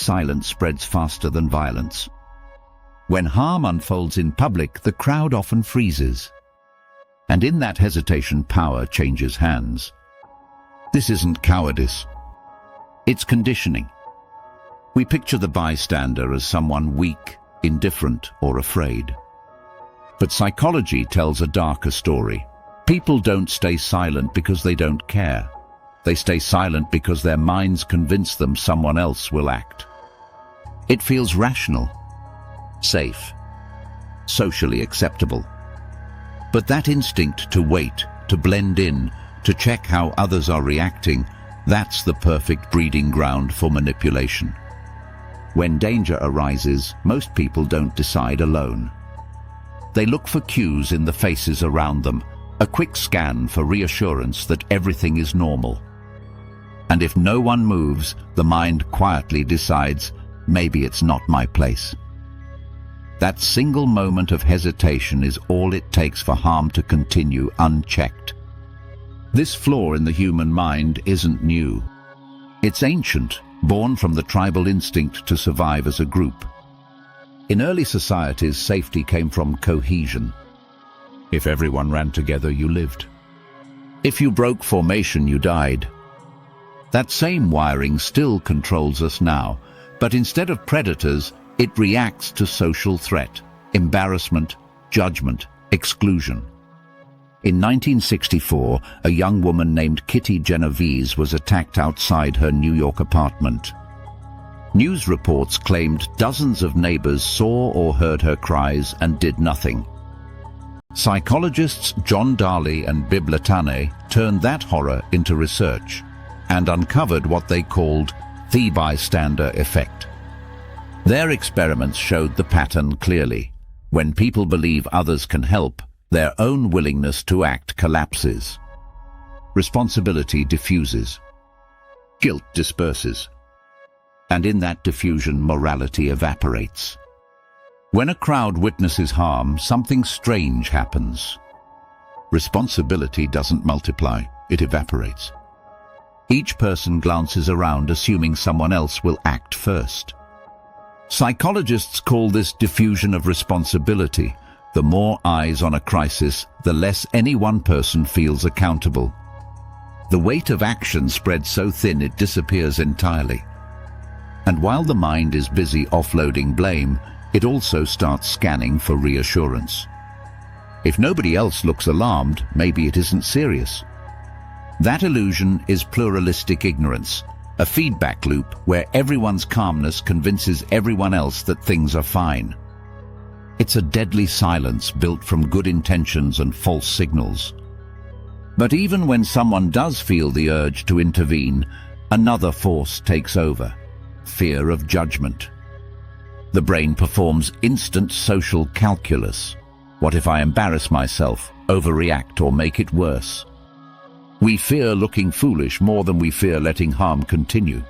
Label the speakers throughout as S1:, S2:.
S1: silence spreads faster than violence. When harm unfolds in public, the crowd often freezes. And in that hesitation, power changes hands. This isn't cowardice. It's conditioning. We picture the bystander as someone weak, indifferent, or afraid. But psychology tells a darker story. People don't stay silent because they don't care. They stay silent because their minds convince them someone else will act. It feels rational, safe, socially acceptable. But that instinct to wait, to blend in, to check how others are reacting, that's the perfect breeding ground for manipulation. When danger arises, most people don't decide alone. They look for cues in the faces around them, a quick scan for reassurance that everything is normal. And if no one moves, the mind quietly decides, maybe it's not my place. That single moment of hesitation is all it takes for harm to continue unchecked. This flaw in the human mind isn't new. It's ancient, born from the tribal instinct to survive as a group. In early societies, safety came from cohesion. If everyone ran together, you lived. If you broke formation, you died. That same wiring still controls us now, but instead of predators, it reacts to social threat, embarrassment, judgment, exclusion. In 1964, a young woman named Kitty Genovese was attacked outside her New York apartment. News reports claimed dozens of neighbors saw or heard her cries and did nothing. Psychologists John Darley and Bibb Latané turned that horror into research and uncovered what they called the bystander effect. Their experiments showed the pattern clearly. When people believe others can help, their own willingness to act collapses. Responsibility diffuses. Guilt disperses. And in that diffusion, morality evaporates. When a crowd witnesses harm, something strange happens. Responsibility doesn't multiply, it evaporates. Each person glances around, assuming someone else will act first. Psychologists call this diffusion of responsibility. The more eyes on a crisis, the less any one person feels accountable. The weight of action spreads so thin it disappears entirely. And while the mind is busy offloading blame, it also starts scanning for reassurance. If nobody else looks alarmed, maybe it isn't serious. That illusion is pluralistic ignorance, a feedback loop where everyone's calmness convinces everyone else that things are fine. It's a deadly silence built from good intentions and false signals. But even when someone does feel the urge to intervene, another force takes over: fear of judgment. The brain performs instant social calculus. What if I embarrass myself, overreact, or make it worse? We fear looking foolish more than we fear letting harm continue.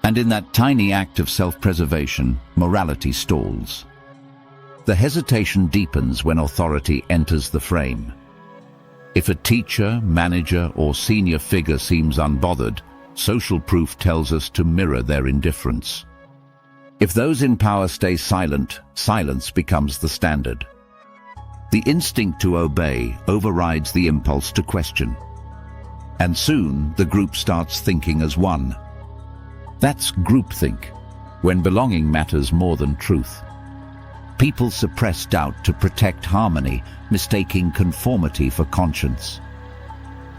S1: And in that tiny act of self-preservation, morality stalls. The hesitation deepens when authority enters the frame. If a teacher, manager, or senior figure seems unbothered, social proof tells us to mirror their indifference. If those in power stay silent, silence becomes the standard. The instinct to obey overrides the impulse to question. And soon, the group starts thinking as one. That's groupthink, when belonging matters more than truth. People suppress doubt to protect harmony, mistaking conformity for conscience.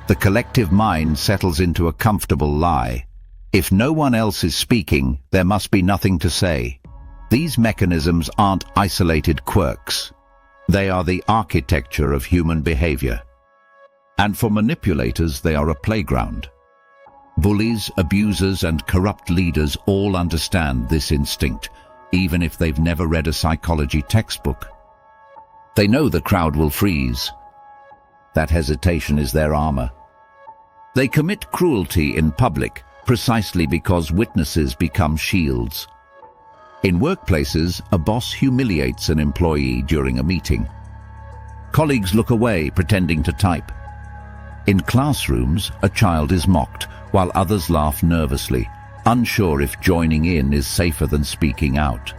S1: The collective mind settles into a comfortable lie. If no one else is speaking, there must be nothing to say. These mechanisms aren't isolated quirks. They are the architecture of human behavior. And for manipulators, they are a playground. Bullies, abusers, and corrupt leaders all understand this instinct, even if they've never read a psychology textbook. They know the crowd will freeze. That hesitation is their armor. They commit cruelty in public precisely because witnesses become shields. In workplaces, a boss humiliates an employee during a meeting. Colleagues look away, pretending to type. In classrooms, a child is mocked, while others laugh nervously, unsure if joining in is safer than speaking out.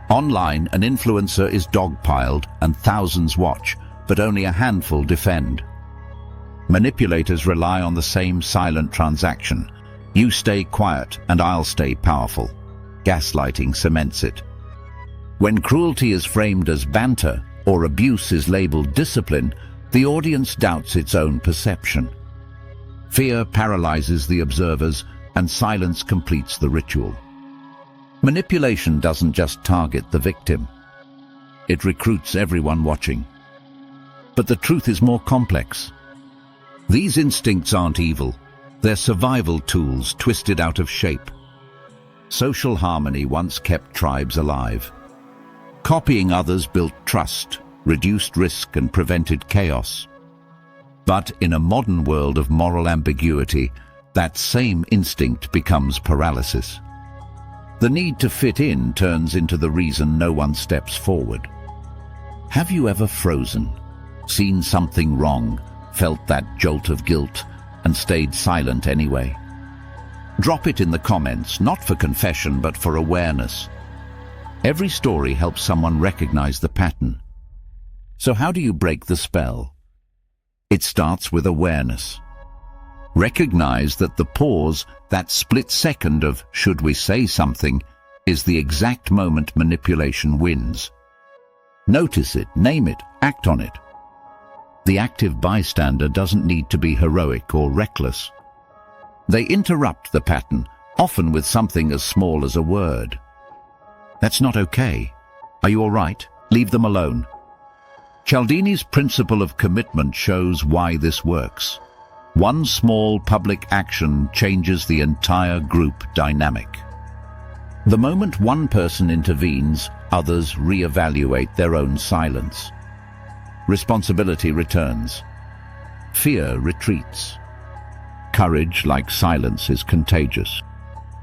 S1: Online, an influencer is dogpiled and thousands watch, but only a handful defend. Manipulators rely on the same silent transaction. You stay quiet and I'll stay powerful. Gaslighting cements it. When cruelty is framed as banter or abuse is labeled discipline, the audience doubts its own perception. Fear paralyzes the observers and silence completes the ritual. Manipulation doesn't just target the victim. It recruits everyone watching. But the truth is more complex. These instincts aren't evil. They're survival tools twisted out of shape. Social harmony once kept tribes alive. Copying others built trust, reduced risk and prevented chaos. But in a modern world of moral ambiguity, that same instinct becomes paralysis. The need to fit in turns into the reason no one steps forward. Have you ever frozen, seen something wrong, felt that jolt of guilt, and stayed silent anyway? Drop it in the comments, not for confession but for awareness. Every story helps someone recognize the pattern. So how do you break the spell? It starts with awareness. Recognize that the pause, that split second of should we say something, is the exact moment manipulation wins. Notice it, name it, act on it. The active bystander doesn't need to be heroic or reckless. They interrupt the pattern, often with something as small as a word. That's not okay. Are you all right? Leave them alone. Cialdini's principle of commitment shows why this works. One small public action changes the entire group dynamic. The moment one person intervenes, others reevaluate their own silence. Responsibility returns. Fear retreats. Courage, like silence, is contagious.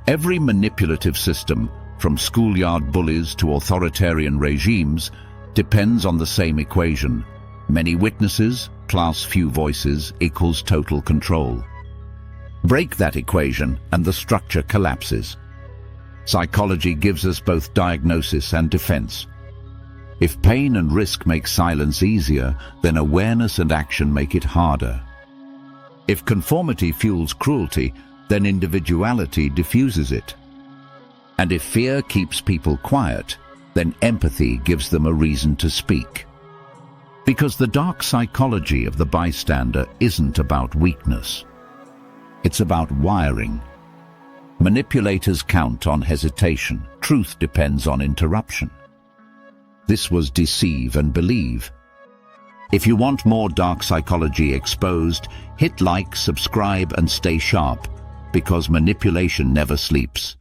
S1: Every manipulative system, from schoolyard bullies to authoritarian regimes, depends on the same equation. Many witnesses plus few voices equals total control. Break that equation and the structure collapses. Psychology gives us both diagnosis and defense. If pain and risk make silence easier, then awareness and action make it harder. If conformity fuels cruelty, then individuality diffuses it. And if fear keeps people quiet, then empathy gives them a reason to speak. Because the dark psychology of the bystander isn't about weakness. It's about wiring. Manipulators count on hesitation. Truth depends on interruption. This was Deceive and Believe. If you want more dark psychology exposed, hit like, subscribe and stay sharp, because manipulation never sleeps.